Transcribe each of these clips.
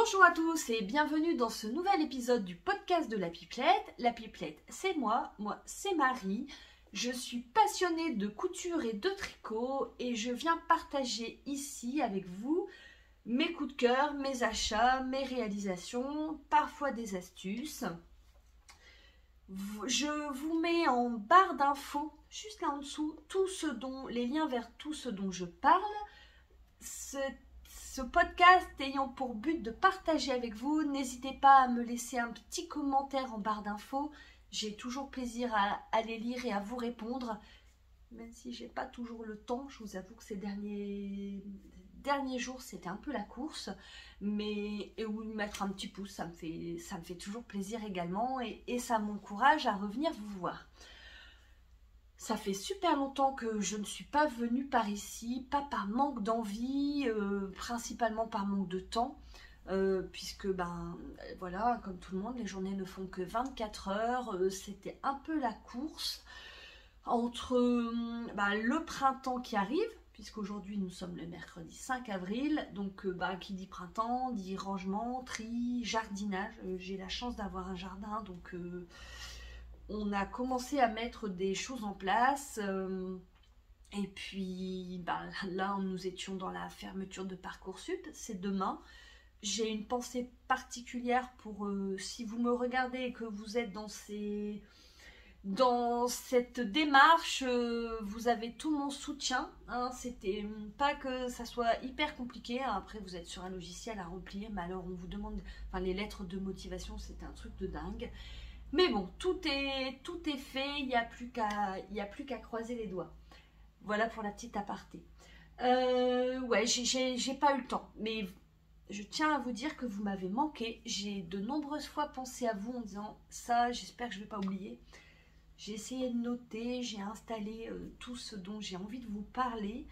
Bonjour à tous et bienvenue dans ce nouvel épisode du podcast de la Pipelette. La Pipelette, c'est moi c'est Marie. Je suis passionnée de couture et de tricot et je viens partager ici avec vous mes coups de cœur, mes achats, mes réalisations, parfois des astuces. Je vous mets en barre d'infos, juste là en dessous, les liens vers tout ce dont je parle. Ce podcast ayant pour but de partager avec vous, n'hésitez pas à me laisser un petit commentaire en barre d'infos. J'ai toujours plaisir à les lire et à vous répondre. Même si j'ai pas toujours le temps, je vous avoue que ces derniers jours, c'était un peu la course. Et où mettre un petit pouce, ça me fait toujours plaisir également. Et ça m'encourage à revenir vous voir. Ça fait super longtemps que je ne suis pas venue par ici, pas par manque d'envie, principalement par manque de temps, puisque voilà, comme tout le monde, les journées ne font que 24 heures, c'était un peu la course entre le printemps qui arrive, puisqu'aujourd'hui nous sommes le mercredi 5 avril, donc qui dit printemps, dit rangement, tri, jardinage. J'ai la chance d'avoir un jardin, donc on a commencé à mettre des choses en place et puis là nous étions dans la fermeture de Parcoursup, c'est demain. J'ai une pensée particulière pour si vous me regardez et que vous êtes dans cette démarche, vous avez tout mon soutien, hein. C'était pas que ça soit hyper compliqué, hein. Après vous êtes sur un logiciel à remplir, mais alors on vous demande, les lettres de motivation, c'était un truc de dingue. Mais bon, tout est fait, il n'y a plus qu'à croiser les doigts. Voilà pour la petite aparté. Ouais, j'ai pas eu le temps, mais je tiens à vous dire que vous m'avez manqué. J'ai de nombreuses fois pensé à vous en disant ça, j'espère que je ne vais pas oublier. J'ai essayé de noter, j'ai installé tout ce dont j'ai envie de vous parler.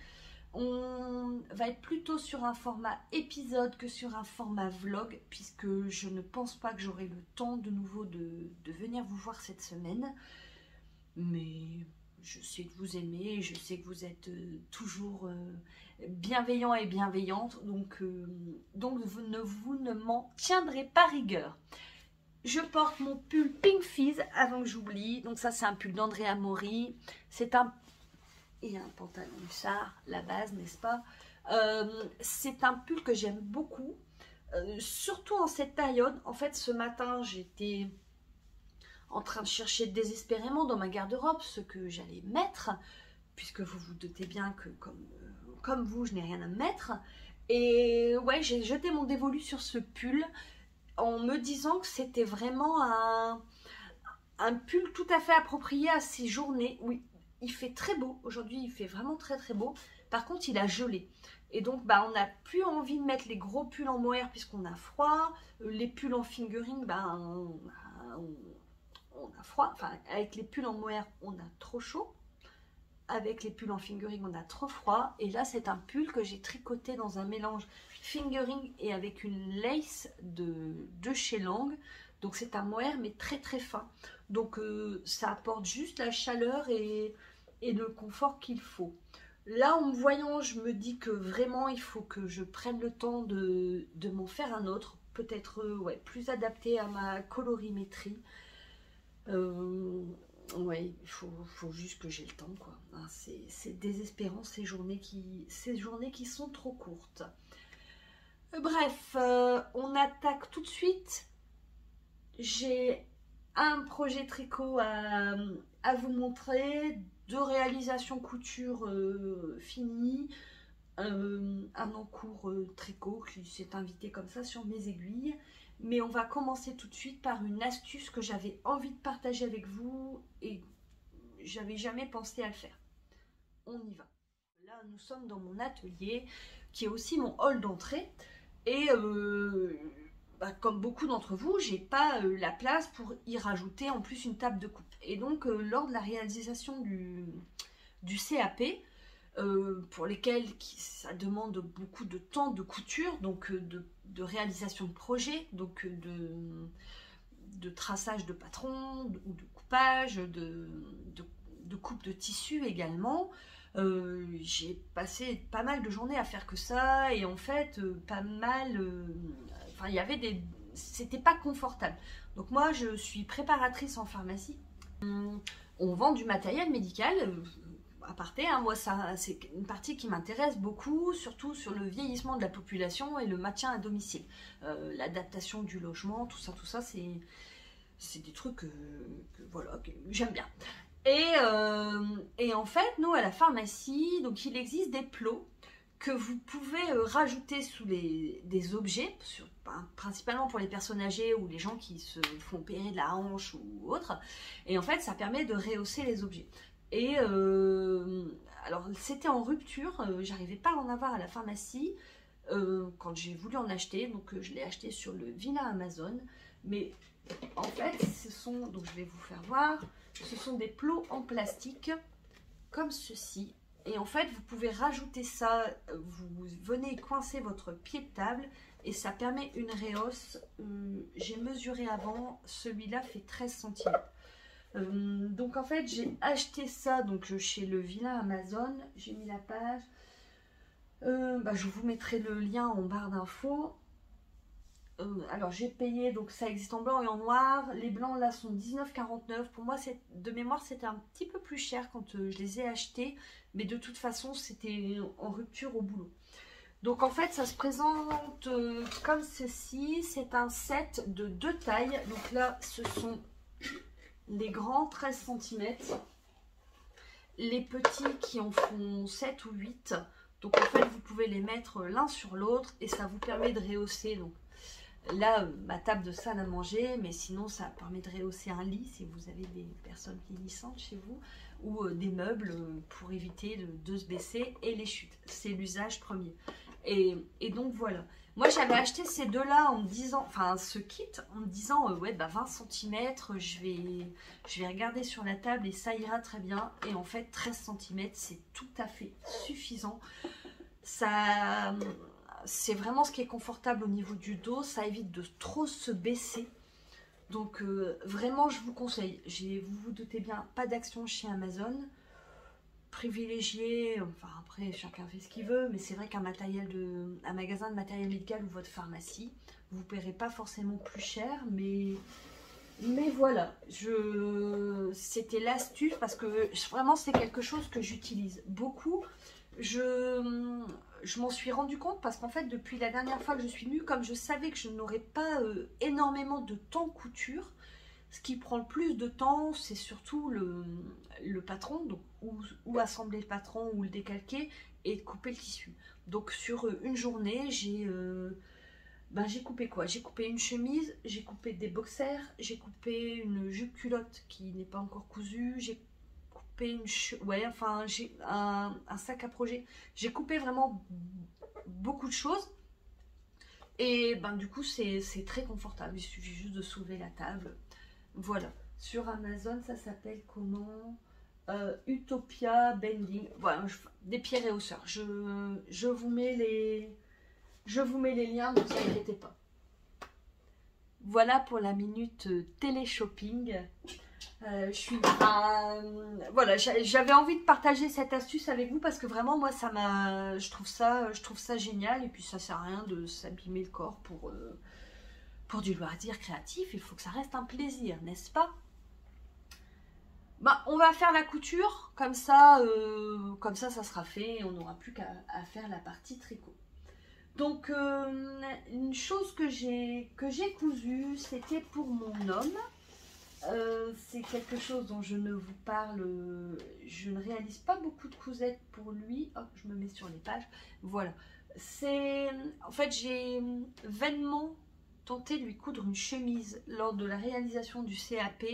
On va être plutôt sur un format épisode que sur un format vlog, puisque je ne pense pas que j'aurai le temps de nouveau de venir vous voir cette semaine. Mais je sais que vous aimez, je sais que vous êtes toujours bienveillants et bienveillantes, donc vous ne m'en tiendrez pas rigueur. Je porte mon pull Pink Fizz avant que j'oublie. Donc ça, c'est un pull d'Andrea Mori. Et un pantalon hussard, la base, n'est-ce pas? C'est un pull que j'aime beaucoup, surtout en cette période. En fait, ce matin, j'étais en train de chercher désespérément dans ma garde-robe ce que j'allais mettre, puisque vous vous doutez bien que, comme vous, je n'ai rien à mettre. Et ouais, j'ai jeté mon dévolu sur ce pull en me disant que c'était vraiment un pull tout à fait approprié à ces journées. Oui, il fait très beau. Aujourd'hui, il fait vraiment très très beau. Par contre, il a gelé. Et donc, on n'a plus envie de mettre les gros pulls en mohair puisqu'on a froid. Les pulls en fingering, on a froid. Enfin, avec les pulls en mohair, on a trop chaud. Avec les pulls en fingering, on a trop froid. Et là, c'est un pull que j'ai tricoté dans un mélange fingering et avec une lace de chez Lang. Donc c'est un mohair mais très très fin. Donc ça apporte juste la chaleur et le confort qu'il faut. Là, en me voyant, je me dis que vraiment il faut que je prenne le temps de m'en faire un autre. Peut-être plus adapté à ma colorimétrie. Ouais, il faut juste que j'ai le temps, quoi. Hein, c'est désespérant ces journées qui sont trop courtes. Bref, on attaque tout de suite. J'ai un projet tricot à vous montrer, 2 réalisations couture finies, un encours tricot qui s'est invité comme ça sur mes aiguilles. Mais on va commencer tout de suite par une astuce que j'avais envie de partager avec vous et j'avais jamais pensé à le faire. On y va. Là, nous sommes dans mon atelier qui est aussi mon hall d'entrée et comme beaucoup d'entre vous, j'ai pas la place pour y rajouter en plus une table de coupe. Et donc, lors de la réalisation du CAP, pour lesquels ça demande beaucoup de temps de couture, donc de réalisation de projet, donc de traçage de patron, ou de coupage, de coupe de tissu également. J'ai passé pas mal de journées à faire que ça et en fait pas mal enfin il y avait des, c'était pas confortable. Donc moi je suis préparatrice en pharmacie. On vend du matériel médical. Aparté, hein, moi ça c'est une partie qui m'intéresse beaucoup, surtout sur le vieillissement de la population et le maintien à domicile, l'adaptation du logement, tout ça c'est des trucs voilà, que j'aime bien. Et en fait, nous à la pharmacie, donc il existe des plots que vous pouvez rajouter sous des objets, principalement pour les personnes âgées ou les gens qui se font opérer de la hanche ou autre. Et en fait, ça permet de rehausser les objets. Et alors, c'était en rupture, j'arrivais pas à en avoir à la pharmacie quand j'ai voulu en acheter. Donc, je l'ai acheté sur le Villa Amazon. Mais en fait, ce sont, donc je vais vous faire voir, ce sont des plots en plastique comme ceci. Et en fait, vous pouvez rajouter ça, vous venez coincer votre pied de table et ça permet une réhausse. J'ai mesuré avant, celui-là fait 13 cm. Donc en fait, j'ai acheté ça donc, chez le Villa Amazon. J'ai mis la page. Je vous mettrai le lien en barre d'infos. Alors j'ai payé, donc ça existe en blanc et en noir. Les blancs là sont 19,49. Pour moi, de mémoire, c'était un petit peu plus cher quand je les ai achetés. Mais de toute façon, c'était en rupture au boulot. Donc en fait, ça se présente comme ceci. C'est un set de 2 tailles. Donc là, ce sont les grands 13 cm. Les petits qui en font 7 ou 8. Donc en fait, vous pouvez les mettre l'un sur l'autre et ça vous permet de rehausser. Donc là, ma table de salle à manger, mais sinon ça permet de rehausser un lit si vous avez des personnes vieillissantes chez vous, ou des meubles pour éviter de se baisser et les chutes. C'est l'usage premier. Et donc voilà. Moi j'avais acheté ces deux-là en me disant, enfin ce kit, en me disant ouais 20 cm, je vais regarder sur la table et ça ira très bien. Et en fait 13 cm c'est tout à fait suffisant. Ça... C'est vraiment ce qui est confortable au niveau du dos, ça évite de trop se baisser. Donc vraiment je vous conseille. Vous vous doutez bien, pas d'action chez Amazon. Privilégié, enfin après chacun fait ce qu'il veut, mais c'est vrai qu'un magasin de matériel médical ou votre pharmacie, vous ne paierez pas forcément plus cher, mais voilà, c'était l'astuce parce que vraiment c'est quelque chose que j'utilise beaucoup. Je m'en suis rendu compte parce qu'en fait depuis la dernière fois que je suis venue, comme je savais que je n'aurais pas énormément de temps couture, ce qui prend le plus de temps c'est surtout le patron, donc ou assembler le patron ou le décalquer et couper le tissu. Donc sur une journée j'ai coupé quoi? J'ai coupé une chemise, j'ai coupé des boxers, j'ai coupé une jupe culotte qui n'est pas encore cousue, j'ai coupé j'ai un sac à projet. J'ai coupé vraiment beaucoup de choses. Et du coup, c'est très confortable. Il suffit juste de soulever la table. Voilà. Sur Amazon, ça s'appelle comment? Utopia Bending. Voilà, des pieds réhausseurs. Je vous mets les liens, ne vous inquiétez pas. Voilà pour la minute télé-shopping. Voilà, j'avais envie de partager cette astuce avec vous parce que vraiment moi je trouve ça génial et puis ça sert à rien de s'abîmer le corps pour du loisir créatif. Il faut que ça reste un plaisir, n'est-ce pas? On va faire la couture comme ça ça sera fait et on n'aura plus qu'à faire la partie tricot. Donc une chose que j'ai cousue, c'était pour mon homme. C'est quelque chose dont je ne vous parle, je ne réalise pas beaucoup de cousettes pour lui. Hop, je me mets sur les pages. Voilà. En fait, j'ai vainement tenté de lui coudre une chemise lors de la réalisation du CAP.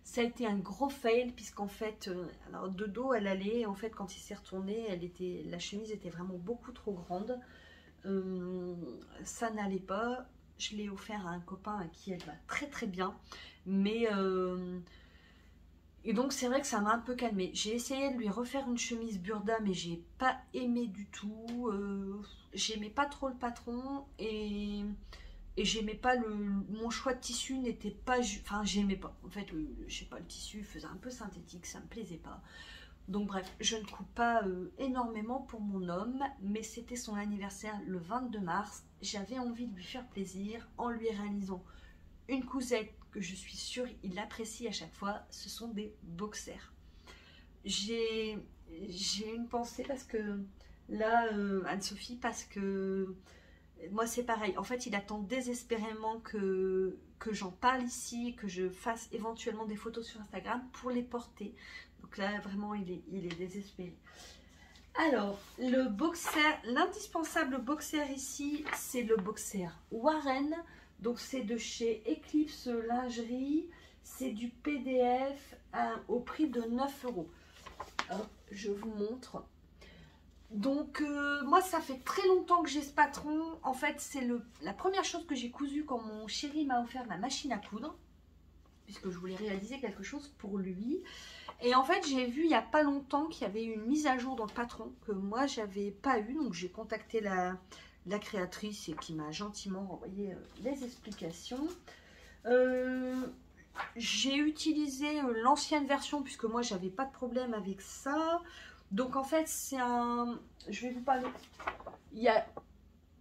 Ça a été un gros fail puisqu'en fait, alors de dos elle allait, en fait quand il s'est retourné, la chemise était vraiment beaucoup trop grande. Ça n'allait pas. Je l'ai offert à un copain à qui elle va très très bien. Mais et donc c'est vrai que ça m'a un peu calmée. J'ai essayé de lui refaire une chemise Burda, mais j'ai pas aimé du tout. J'aimais pas trop le patron et j'aimais pas mon choix de tissu n'était pas, enfin j'aimais pas. En fait, je sais pas, le tissu faisait un peu synthétique, ça me plaisait pas. Donc bref, je ne coupe pas énormément pour mon homme, mais c'était son anniversaire le 22 mars. J'avais envie de lui faire plaisir en lui réalisant une cousette que je suis sûre il apprécie à chaque fois. Ce sont des boxers. J'ai une pensée parce que là, Anne-Sophie, parce que moi c'est pareil. En fait, il attend désespérément que j'en parle ici, que je fasse éventuellement des photos sur Instagram pour les porter. Donc là, vraiment, il est désespéré. Alors, le boxer, l'indispensable boxer ici, c'est le boxer Warren. Donc, c'est de chez Eclipse Lingerie. C'est du PDF au prix de 9 €. Hop, je vous montre. Donc, moi, ça fait très longtemps que j'ai ce patron. En fait, c'est la première chose que j'ai cousue quand mon chéri m'a offert ma machine à coudre. Puisque je voulais réaliser quelque chose pour lui. Et en fait, j'ai vu il n'y a pas longtemps qu'il y avait une mise à jour dans le patron que moi, j'avais pas eu. Donc, j'ai contacté la créatrice et qui m'a gentiment renvoyé les explications. J'ai utilisé l'ancienne version puisque moi, j'avais pas de problème avec ça. Donc, en fait, c'est un... Je vais vous parler. Il y a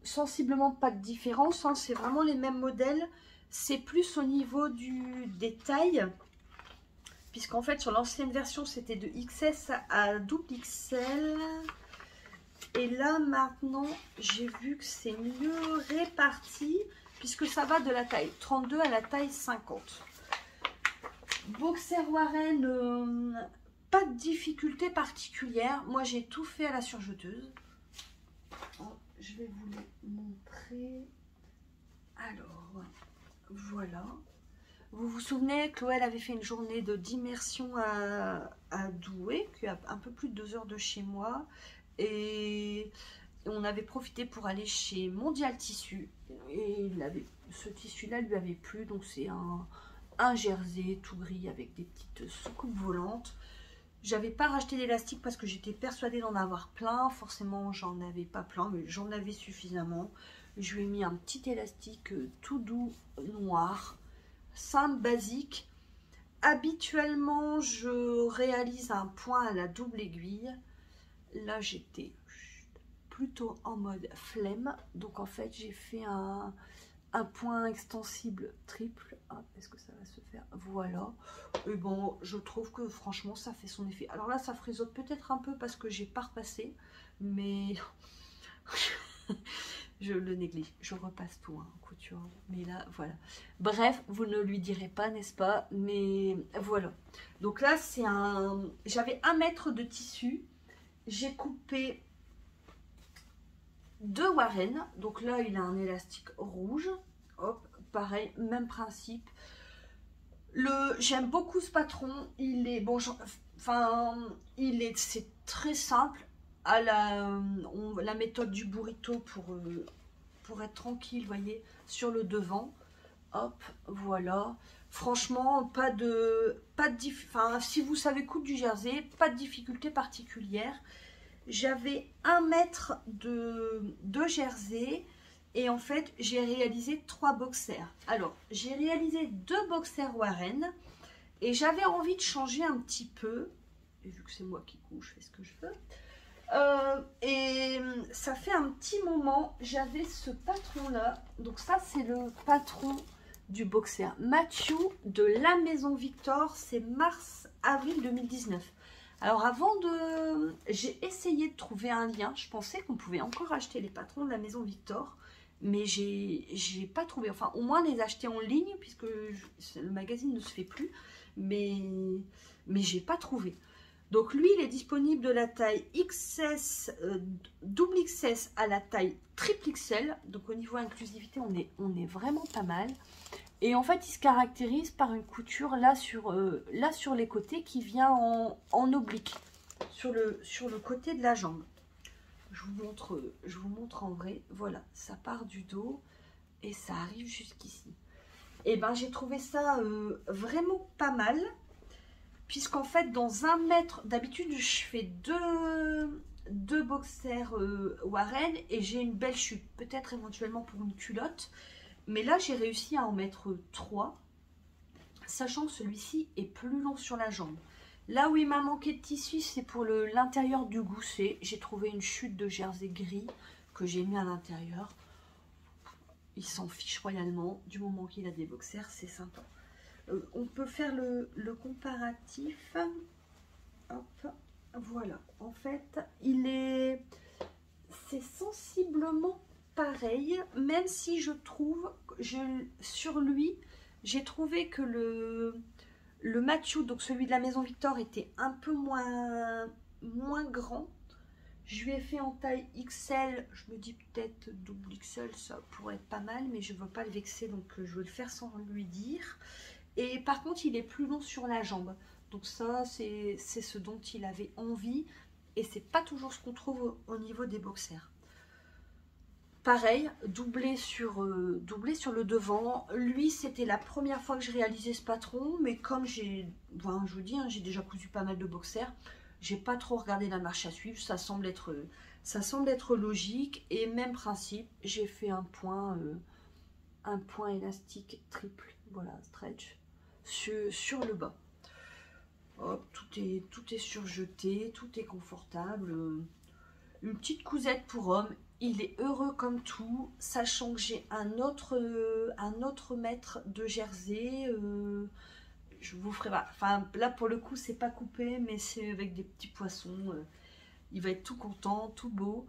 sensiblement pas de différence. Hein. C'est vraiment les mêmes modèles. C'est plus au niveau des tailles. Puisqu'en fait, sur l'ancienne version, c'était de XS à double XL. Et là, maintenant, j'ai vu que c'est mieux réparti. Puisque ça va de la taille 32 à la taille 50. Boxer Warren, pas de difficulté particulière. Moi, j'ai tout fait à la surjeteuse. Oh, je vais vous les montrer. Alors, voilà. Vous vous souvenez, Chloé elle avait fait une journée d'immersion à Douai, qui est à un peu plus de 2 heures de chez moi. Et on avait profité pour aller chez Mondial Tissu. Et ce tissu-là lui avait plu. Donc c'est un jersey tout gris avec des petites soucoupes volantes. J'avais pas racheté d'élastique parce que j'étais persuadée d'en avoir plein. Forcément, j'en avais pas plein, mais j'en avais suffisamment. Je lui ai mis un petit élastique tout doux, noir. Simple, basique. Habituellement, je réalise un point à la double aiguille. Là, j'étais plutôt en mode flemme. Donc, en fait, j'ai fait un point extensible triple. Ah, est-ce que ça va se faire? Voilà. Et bon, je trouve que franchement, ça fait son effet. Alors là, ça frisote peut-être un peu parce que j'ai pas repassé. Mais... je le néglige, je repasse tout, hein, couture, mais là, voilà. Bref, vous ne lui direz pas, n'est-ce pas? Mais voilà. Donc là, c'est j'avais 1 mètre de tissu. J'ai coupé 2 Warren. Donc là, il a un élastique rouge. Hop, pareil, même principe. J'aime beaucoup ce patron. Il est, bon, c'est très simple. À la méthode du burrito pour être tranquille, voyez, sur le devant. Hop, voilà. Franchement, si vous savez coudre du jersey, pas de difficulté particulière. J'avais 1 mètre de jersey et en fait, j'ai réalisé 3 boxers. Alors, j'ai réalisé 2 boxers Warren et j'avais envie de changer un petit peu. Et vu que c'est moi qui couds, je fais ce que je veux. Et ça fait un petit moment, j'avais ce patron là. Donc ça, c'est le patron du boxer Mathieu de la Maison Victor. C'est mars-avril 2019. Alors j'ai essayé de trouver un lien. Je pensais qu'on pouvait encore acheter les patrons de la Maison Victor, mais j'ai pas trouvé. Enfin, au moins les acheter en ligne puisque le magazine ne se fait plus. Mais j'ai pas trouvé. Donc lui, il est disponible de la taille XS, double XS à la taille triple XL. Donc au niveau inclusivité, on est vraiment pas mal. Et en fait, il se caractérise par une couture là sur les côtés qui vient en oblique, sur le côté de la jambe. Je vous montre en vrai. Voilà, ça part du dos et ça arrive jusqu'ici. Et ben j'ai trouvé ça vraiment pas mal. Puisqu'en fait, dans 1 mètre, d'habitude, je fais deux boxers Warren et j'ai une belle chute. Peut-être éventuellement pour une culotte. Mais là, j'ai réussi à en mettre 3. Sachant que celui-ci est plus long sur la jambe. Là où il m'a manqué de tissu, c'est pour l'intérieur du gousset. J'ai trouvé une chute de jersey gris que j'ai mis à l'intérieur. Il s'en fiche royalement. Du moment qu'il a des boxers, c'est sympa. On peut faire le comparatif. Hop, voilà. En fait, c'est sensiblement pareil, même si je trouve, sur lui, j'ai trouvé que le Mathieu, donc celui de la Maison Victor, était un peu moins grand. Je lui ai fait en taille XL, je me dis peut-être double XL, ça pourrait être pas mal, mais je ne veux pas le vexer, donc je vais le faire sans lui dire. Et par contre, il est plus long sur la jambe. Donc ça, c'est ce dont il avait envie. Et c'est pas toujours ce qu'on trouve au niveau des boxers. Pareil, doublé sur le devant. Lui, c'était la première fois que je réalisais ce patron. Mais comme je vous dis, hein, j'ai déjà cousu pas mal de boxers. J'ai pas trop regardé la marche à suivre. Ça semble être logique. Et même principe, j'ai fait un point élastique triple. Voilà, stretch. Sur le bas. Hop, tout est surjeté, tout est confortable. Une petite cousette pour homme. Il est heureux comme tout, sachant que j'ai un autre mètre de jersey. Je vous ferai pas. Enfin, là pour le coup, c'est pas coupé, mais c'est avec des petits poissons. Il va être tout content, tout beau.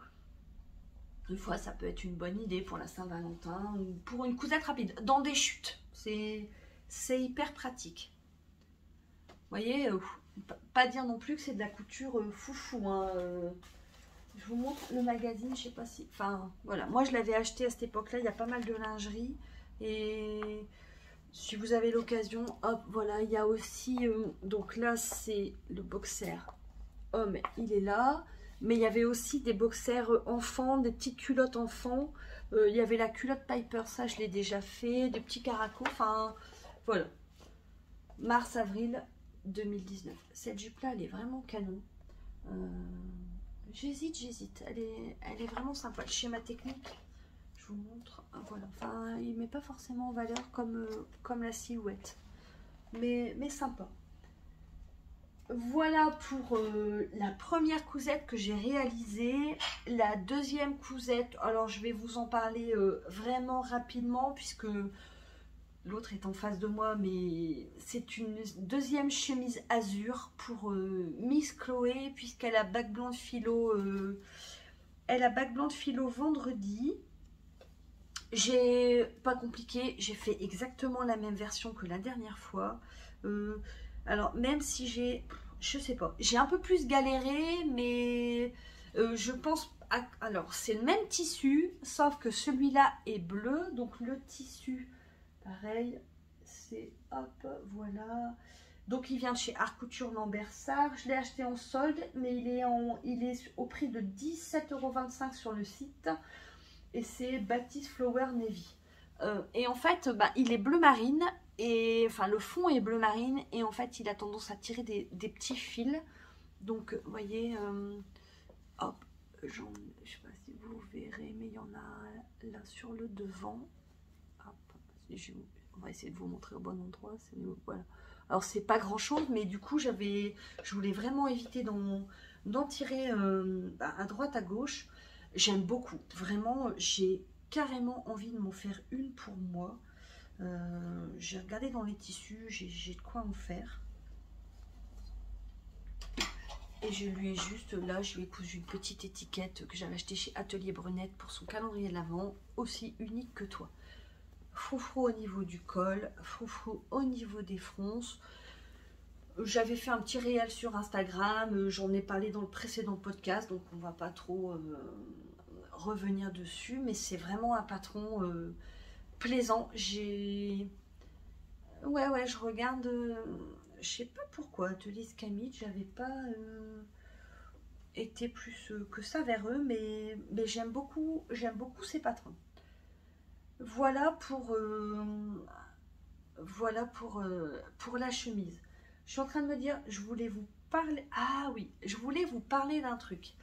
Une fois, ça peut être une bonne idée pour la Saint-Valentin ou pour une cousette rapide. Dans des chutes, c'est hyper pratique. Vous voyez, pas dire non plus que c'est de la couture foufou. Hein, je vous montre le magazine, je sais pas si... Enfin, voilà, moi je l'avais acheté à cette époque-là, il y a pas mal de lingerie. Et si vous avez l'occasion, hop, voilà, il y a aussi... donc là, c'est le boxer homme, il est là. Mais il y avait aussi des boxers enfants, des petites culottes enfants. Il y avait la culotte Piper, ça je l'ai déjà fait. Des petits caracos, enfin, voilà. Mars-avril 2019. Cette jupe-là, elle est vraiment canon. J'hésite. Elle est vraiment sympa. Le schéma technique, je vous montre. Voilà. Enfin, il met pas forcément en valeur comme la silhouette. Mais sympa. Voilà pour la première cousette que j'ai réalisée. La deuxième cousette, alors je vais vous en parler vraiment rapidement puisque l'autre est en face de moi, mais c'est une deuxième chemise azur pour Miss Chloé, puisqu'elle a bac blanc de philo. Elle a bac blanc de philo vendredi. J'ai pas compliqué, j'ai fait exactement la même version que la dernière fois. Alors même si je sais pas, j'ai un peu plus galéré, mais je pense. Alors c'est le même tissu, sauf que celui-là est bleu, donc le tissu. Pareil, c'est hop, voilà. Donc il vient de chez Art Couture Lambersart. Je l'ai acheté en solde, mais il est au prix de 17,25 € sur le site. Et c'est Baptiste Flower Navy. Et en fait, il est bleu marine. Et enfin, le fond est bleu marine. Et en fait, il a tendance à tirer des petits fils. Donc, vous voyez, hop, je sais pas si vous verrez, mais il y en a là sur le devant. On va essayer de vous montrer au bon endroit. Voilà. Alors c'est pas grand chose, mais du coup je voulais vraiment éviter d'en tirer à droite à gauche. J'aime beaucoup, vraiment j'ai carrément envie de m'en faire une pour moi. J'ai regardé dans les tissus, j'ai de quoi en faire. Et je lui ai juste là, je lui ai cousu une petite étiquette que j'avais achetée chez Atelier Brunette pour son calendrier de l'Avent, aussi unique que toi. Froufrou au niveau du col, froufrou au niveau des fronces. J'avais fait un petit réel sur Instagram, j'en ai parlé dans le précédent podcast, donc on va pas trop revenir dessus, mais c'est vraiment un patron plaisant. Ouais, je regarde, je sais pas pourquoi, Atelier Scamit, j'avais pas été plus que ça vers eux, mais j'aime beaucoup ces patrons. Voilà pour la chemise. Je suis en train de me dire, je voulais vous parler... Ah oui, je voulais vous parler d'un truc.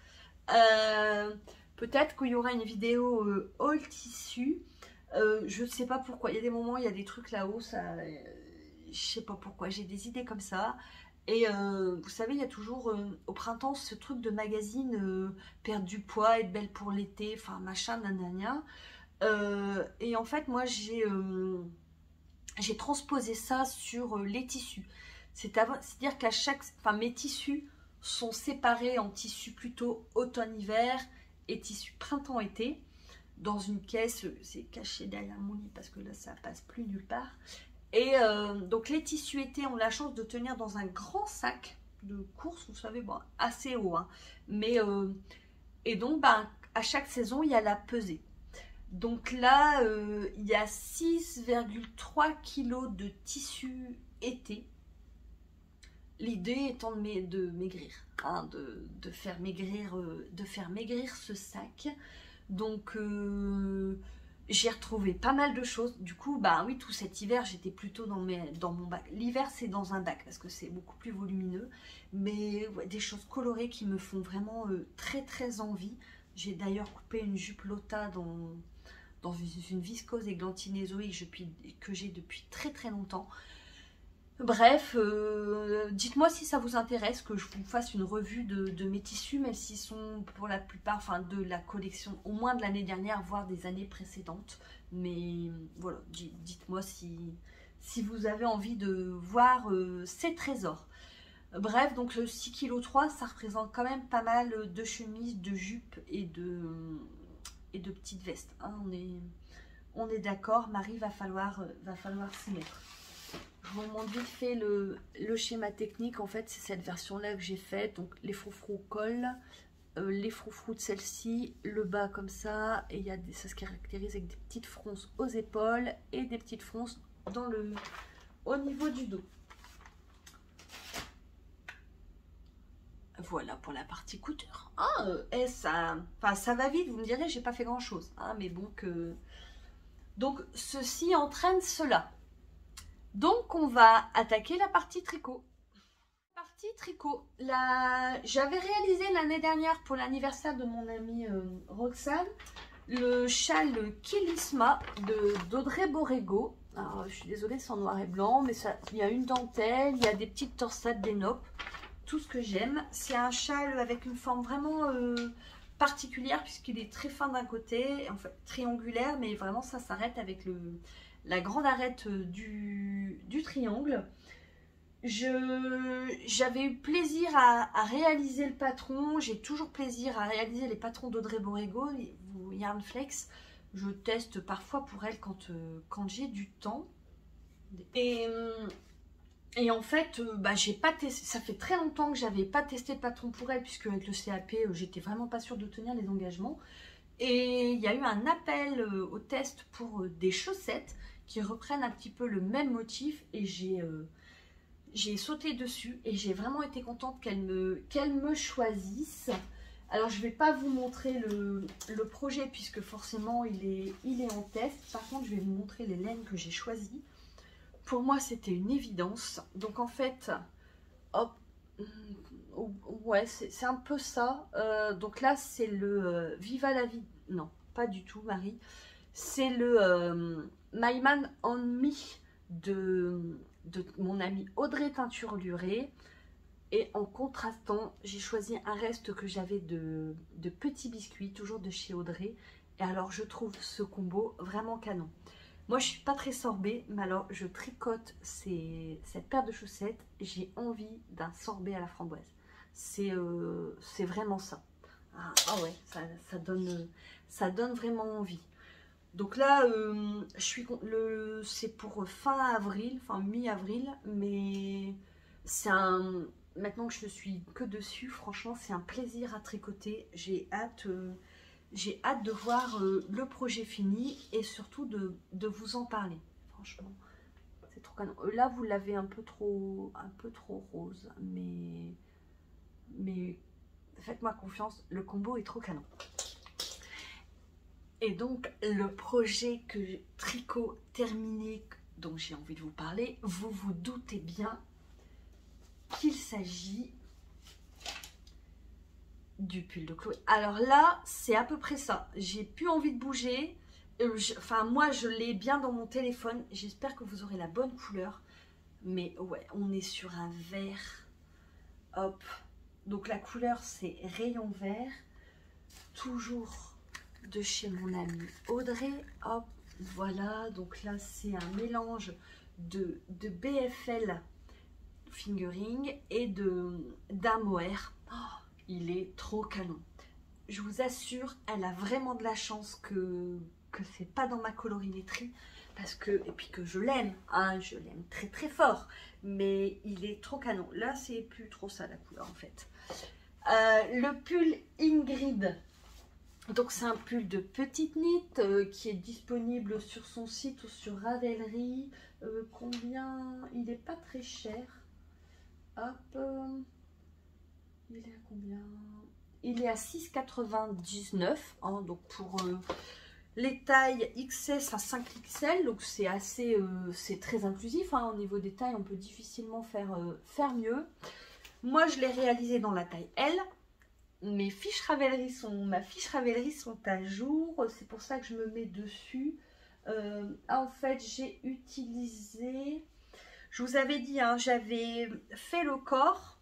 Peut-être qu'il y aura une vidéo haul tissu. Je ne sais pas pourquoi. Il y a des moments, il y a des trucs là-haut. Je sais pas pourquoi. J'ai des idées comme ça. Et vous savez, il y a toujours au printemps ce truc de magazine perdre du poids, être belle pour l'été, enfin machin, nanana. Et en fait, moi j'ai transposé ça sur les tissus. C'est-à-dire qu'à chaque... Enfin, mes tissus sont séparés en tissus plutôt automne-hiver et tissus printemps-été. Dans une caisse, c'est caché derrière mon lit parce que là, ça passe plus nulle part. Et donc, les tissus été ont la chance de tenir dans un grand sac de course, vous savez, bon, assez haut. Hein. Mais, et donc, ben, à chaque saison, il y a la pesée. Donc là, il y a 6,3 kg de tissu été. L'idée étant de maigrir, hein, de faire maigrir ce sac. Donc j'ai retrouvé pas mal de choses. Du coup, bah oui, tout cet hiver, j'étais plutôt dans mon bac. L'hiver, c'est dans un bac parce que c'est beaucoup plus volumineux. Mais ouais, des choses colorées qui me font vraiment très très envie. J'ai d'ailleurs coupé une jupe Lotta dans une viscose églantine zoé que j'ai depuis très très longtemps. Bref, dites-moi si ça vous intéresse que je vous fasse une revue de mes tissus, même s'ils sont pour la plupart, enfin de la collection, au moins de l'année dernière, voire des années précédentes. Mais voilà, dites-moi si vous avez envie de voir ces trésors. Bref, donc le 6,3 kg, ça représente quand même pas mal de chemises, de jupes et de petites vestes. Hein, on est d'accord, Marie, va falloir s'y mettre. Je vous montre vite fait le schéma technique. En fait, c'est cette version-là que j'ai faite. Donc, les froufrous collent, les froufrous de celle-ci, le bas comme ça. Et ça se caractérise avec des petites fronces aux épaules et des petites fronces au niveau du dos. Voilà pour la partie couture. Ah, ça va vite, vous me direz, j'ai pas fait grand chose. Hein, mais bon, donc, ceci entraîne cela. Donc, on va attaquer la partie tricot. Partie tricot. J'avais réalisé l'année dernière pour l'anniversaire de mon amie Roxane le châle Kilisma d'Audrey Borrego. Alors, je suis désolée, c'est en noir et blanc, mais il y a une dentelle, il y a des petites torsades d'énope. Tout ce que j'aime. C'est un châle avec une forme vraiment particulière puisqu'il est très fin d'un côté, en fait triangulaire, mais vraiment ça s'arrête avec la grande arête du triangle. J'avais eu plaisir à réaliser le patron. J'ai toujours plaisir à réaliser les patrons d'Audrey Borrego, Yarnflex. Je teste parfois pour elle quand j'ai du temps. Et en fait, j'ai pas testé. Ça fait très longtemps que j'avais pas testé de patron pour elle, puisque avec le CAP, j'étais vraiment pas sûre de tenir les engagements. Et il y a eu un appel au test pour des chaussettes qui reprennent un petit peu le même motif. Et j'ai sauté dessus et j'ai vraiment été contente qu'elle me choisisse. Alors, je vais pas vous montrer le projet, puisque forcément, il est en test. Par contre, je vais vous montrer les laines que j'ai choisies. Pour moi, c'était une évidence. Donc, en fait, hop, ouais, c'est un peu ça. Donc là, c'est le Viva la vie. Non, pas du tout, Marie. C'est le My Man on Me de mon amie Audrey Teinture Lurée. Et en contrastant, j'ai choisi un reste que j'avais de petits biscuits, toujours de chez Audrey. Et alors, je trouve ce combo vraiment canon. Moi, je suis pas très sorbet, mais alors je tricote cette paire de chaussettes. J'ai envie d'un sorbet à la framboise. C'est vraiment ça. Ah ouais, ça donne vraiment envie. Donc là, c'est pour fin avril, enfin mi-avril, mais maintenant que je suis que dessus, franchement, c'est un plaisir à tricoter. J'ai hâte de voir le projet fini et surtout de vous en parler. Franchement, c'est trop canon. Là, vous l'avez un peu trop rose, mais faites-moi confiance, le combo est trop canon. Et donc, le projet tricot terminé dont j'ai envie de vous parler, vous vous doutez bien qu'il s'agit du pull de Chloé. Alors là, c'est à peu près ça. J'ai plus envie de bouger. Moi, je l'ai bien dans mon téléphone. J'espère que vous aurez la bonne couleur. Mais ouais, on est sur un vert Hop. Donc la couleur c'est Rayon Vert. Toujours de chez mon amie Audrey. Hop. Voilà. Donc là c'est un mélange de BFL Fingering et d'un mohair. Oh, il est trop canon. Je vous assure, elle a vraiment de la chance que c'est pas dans ma colorimétrie. Parce que, et puis que je l'aime, hein, je l'aime très très fort. Mais il est trop canon. Là, c'est plus trop ça la couleur en fait. Le pull Ingrid. Donc c'est un pull de petite nit qui est disponible sur son site ou sur Ravelry. Combien? Il n'est pas très cher. Hop. Il est à combien? Il est à 6,99 hein, donc pour les tailles XS à 5XL, donc c'est assez, c'est très inclusif hein, au niveau des tailles, on peut difficilement faire mieux. Moi je l'ai réalisé dans la taille L. Ma fiche Ravelry sont à jour, c'est pour ça que je me mets dessus. En fait j'ai utilisé, je vous avais dit, hein, j'avais fait le corps.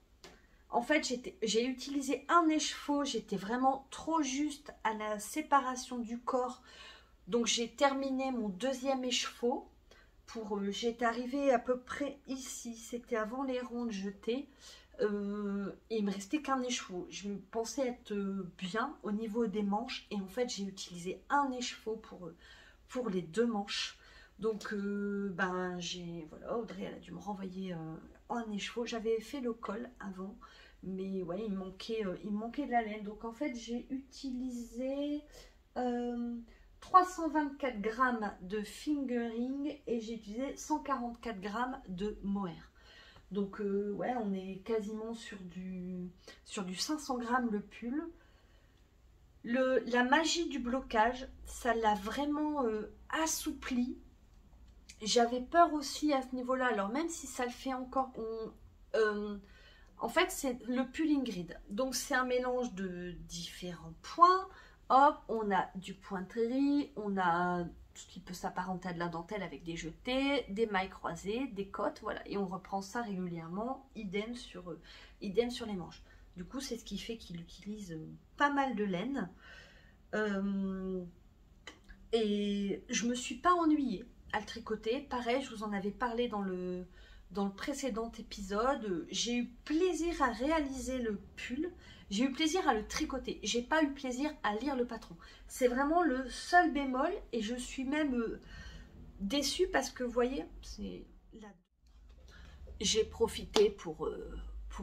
En fait, j'ai utilisé un écheveau, j'étais vraiment trop juste à la séparation du corps. Donc, j'ai terminé mon deuxième écheveau. J'étais arrivée à peu près ici, c'était avant les rondes jetées. Et il me restait qu'un écheveau. Je pensais être bien au niveau des manches. Et en fait, j'ai utilisé un écheveau pour les deux manches. Donc, ben, voilà, Audrey, elle a dû me renvoyer un écheveau. J'avais fait le col avant, mais ouais, il manquait de la laine. Donc, en fait, j'ai utilisé 324 grammes de fingering et j'ai utilisé 144 grammes de mohair. Donc, ouais, on est quasiment sur du 500 grammes le pull. La magie du blocage, ça l'a vraiment assoupli. J'avais peur aussi à ce niveau-là. Alors, même si ça le fait encore, en fait, c'est le pull Ingrid. Donc, c'est un mélange de différents points. Hop, on a du pointerie, on a tout ce qui peut s'apparenter à de la dentelle avec des jetés, des mailles croisées, des cottes, voilà. Et on reprend ça régulièrement, idem sur les manches. Du coup, c'est ce qui fait qu'il utilise pas mal de laine. Et je me suis pas ennuyée à le tricoter. Pareil, je vous en avais parlé dans le précédent épisode. J'ai eu plaisir à réaliser le pull. J'ai eu plaisir à le tricoter. J'ai pas eu plaisir à lire le patron. C'est vraiment le seul bémol. Et je suis même déçue parce que, vous voyez, c'est là. J'ai profité pour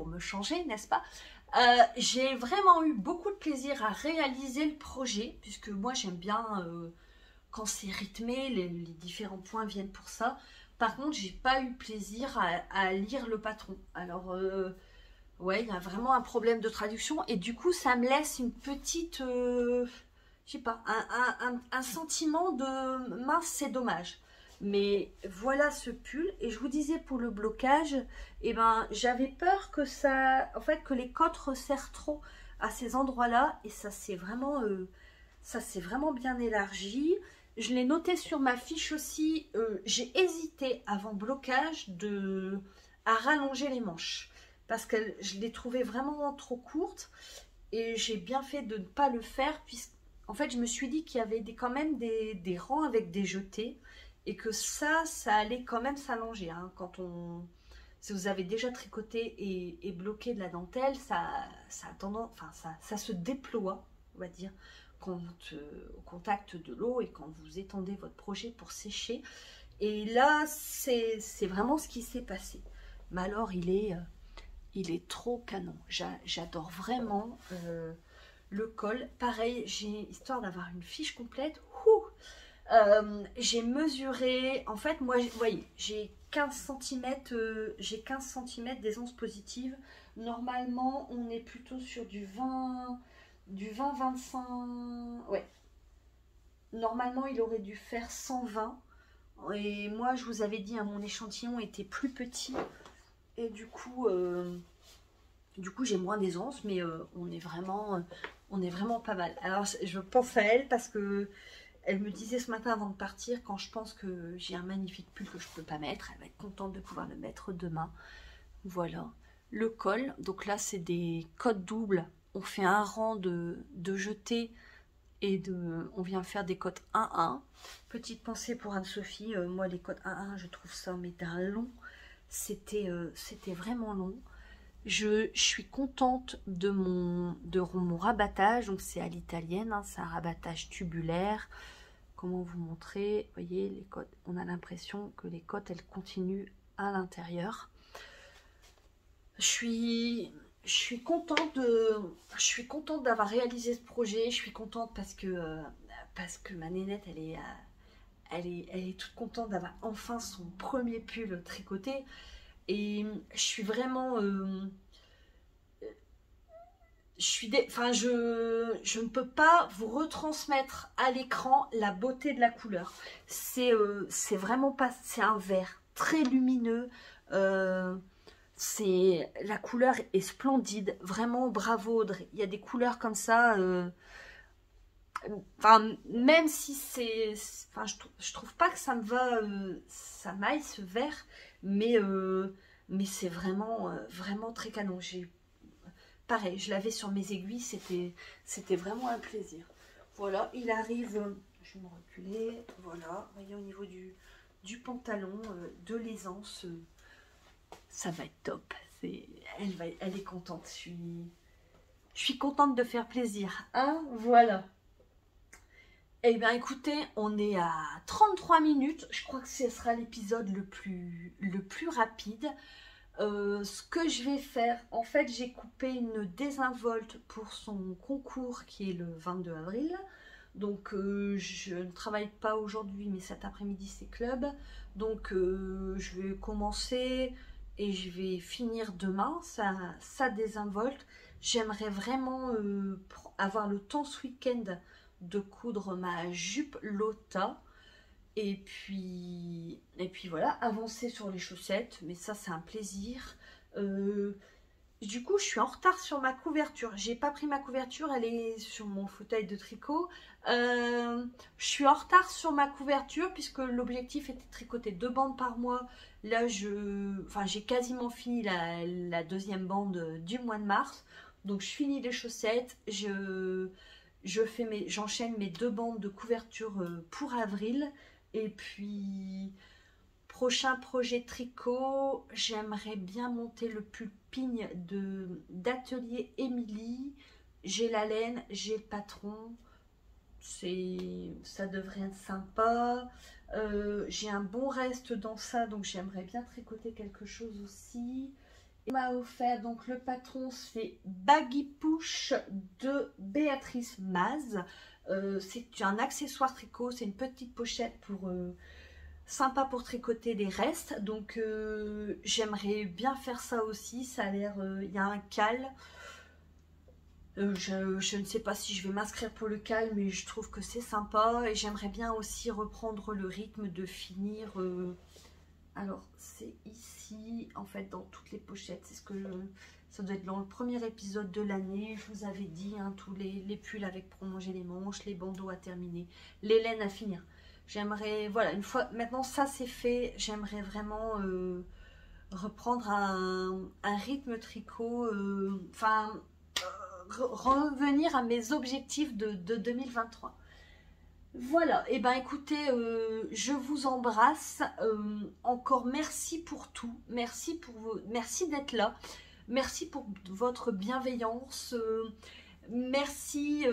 me changer, n'est-ce pas? J'ai vraiment eu beaucoup de plaisir à réaliser le projet. Puisque moi, j'aime bien... quand c'est rythmé, les différents points viennent pour ça. Par contre, j'ai pas eu plaisir à lire le patron. Alors, ouais, il y a vraiment un problème de traduction. Et du coup, ça me laisse une petite, je sais pas, un sentiment de mince, c'est dommage. Mais voilà ce pull. Et je vous disais pour le blocage, eh ben, j'avais peur que ça, en fait, que les côtes resserrent trop à ces endroits-là. Et ça s'est vraiment bien élargi. Je l'ai noté sur ma fiche aussi. J'ai hésité avant blocage à rallonger les manches. Parce que je les trouvais vraiment trop courtes. Et j'ai bien fait de ne pas le faire. Puisqu'en fait, je me suis dit qu'il y avait quand même des rangs avec des jetés. Et que ça allait quand même s'allonger. Hein, si vous avez déjà tricoté et bloqué de la dentelle, ça a tendance, enfin, ça se déploie, on va dire, au contact de l'eau et quand vous étendez votre projet pour sécher. Et là, c'est vraiment ce qui s'est passé. Mais alors, il est trop canon. J'adore vraiment le col. Pareil, histoire d'avoir une fiche complète. J'ai mesuré, en fait, moi, vous voyez, j'ai 15 cm d'aisance positive. Normalement, on est plutôt sur du 20-25, ouais. Normalement, il aurait dû faire 120. Et moi, je vous avais dit, hein, mon échantillon était plus petit. Et du coup j'ai moins d'aisance, mais on est vraiment pas mal. Alors, je pense à elle parce que elle me disait ce matin avant de partir, quand je pense que j'ai un magnifique pull que je ne peux pas mettre, elle va être contente de pouvoir le mettre demain. Voilà. le col. Donc là, c'est des côtes doubles. On fait un rang de jetés et on vient faire des côtes 1-1. Petite pensée pour Anne-Sophie. Moi, les côtes 1-1, je trouve ça mais d'un long. C'était vraiment long. Je suis contente de mon rabattage. Donc c'est à l'italienne, hein, c'est un rabattage tubulaire. Comment vous montrer? Vous voyez, les côtes, on a l'impression que les côtes, elles continuent à l'intérieur. Je suis contente d'avoir réalisé ce projet. Je suis contente parce que ma nénette, elle est toute contente d'avoir enfin son premier pull tricoté. Et je suis vraiment... je ne peux pas vous retransmettre à l'écran la beauté de la couleur. C'est vraiment pas... C'est un vert très lumineux. La couleur est splendide. Vraiment, bravo Audrey. Il y a des couleurs comme ça... Enfin, même si c'est... Enfin, je trouve pas que ça me va... ça m'aille ce vert. Mais c'est vraiment, vraiment très canon. Pareil, je l'avais sur mes aiguilles, c'était vraiment un plaisir. Voilà, il arrive, je vais me reculer, voilà, vous voyez au niveau du pantalon, de l'aisance, ça va être top. Elle est contente, je suis contente de faire plaisir. Hein, voilà. Eh bien écoutez, on est à 33 minutes, je crois que ce sera l'épisode le plus rapide. Ce que je vais faire, en fait j'ai coupé une désinvolte pour son concours qui est le 22 avril. Donc je ne travaille pas aujourd'hui mais cet après-midi c'est club. Donc je vais commencer et je vais finir demain sa désinvolte. J'aimerais vraiment avoir le temps ce week-end de coudre ma jupe Lotta. Et puis voilà, avancer sur les chaussettes, mais ça c'est un plaisir. Du coup, je suis en retard sur ma couverture. J'ai pas pris ma couverture, elle est sur mon fauteuil de tricot. Je suis en retard sur ma couverture puisque l'objectif était de tricoter 2 bandes par mois. Là, j'ai quasiment fini la deuxième bande du mois de mars. Donc, je finis les chaussettes. J'enchaîne mes 2 bandes de couverture pour avril. Et puis, prochain projet tricot, j'aimerais bien monter le pulpigne d'atelier Émilie. J'ai la laine, j'ai le patron. Ça devrait être sympa. J'ai un bon reste dans ça, donc j'aimerais bien tricoter quelque chose aussi. Il m'a offert donc le patron, c'est Baggy Push de Béatrice Maz. C'est un accessoire tricot, c'est une petite pochette sympa pour tricoter des restes. Donc j'aimerais bien faire ça aussi. Ça a l'air, il y a un cal. Je ne sais pas si je vais m'inscrire pour le cal, mais je trouve que c'est sympa. Et j'aimerais bien aussi reprendre le rythme de finir. Alors c'est ici, en fait, dans toutes les pochettes. C'est ça doit être dans le premier épisode de l'année. Je vous avais dit, hein, tous les pulls avec prolonger les manches, les bandeaux à terminer, les laines à finir. J'aimerais, voilà, une fois, maintenant ça c'est fait, j'aimerais vraiment reprendre un rythme tricot, revenir à mes objectifs de 2023. Voilà, et ben écoutez, je vous embrasse, encore merci pour tout, merci d'être là, merci pour votre bienveillance, merci,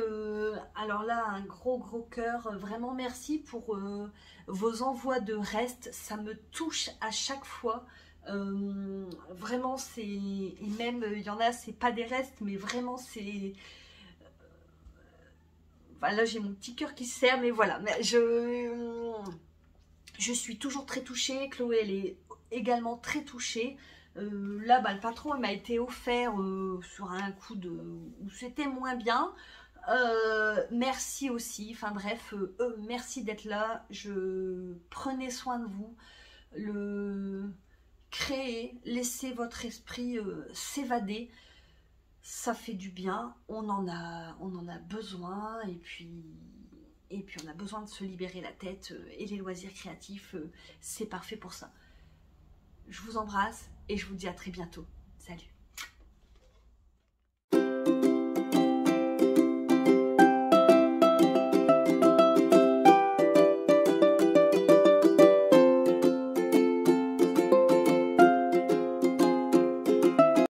alors là un gros cœur, vraiment merci pour vos envois de restes, ça me touche à chaque fois, vraiment c'est, et même il y en a c'est pas des restes mais vraiment c'est... Enfin, là j'ai mon petit cœur qui se serre, mais voilà, je suis toujours très touchée. Chloé elle est également très touchée. Là le patron il m'a été offert sur un coup où c'était moins bien. Merci aussi, enfin bref, merci d'être là. Prenez soin de vous, créez, laissez votre esprit s'évader. Ça fait du bien, on en a besoin, et puis on a besoin de se libérer la tête, et les loisirs créatifs, c'est parfait pour ça. Je vous embrasse et je vous dis à très bientôt. Salut!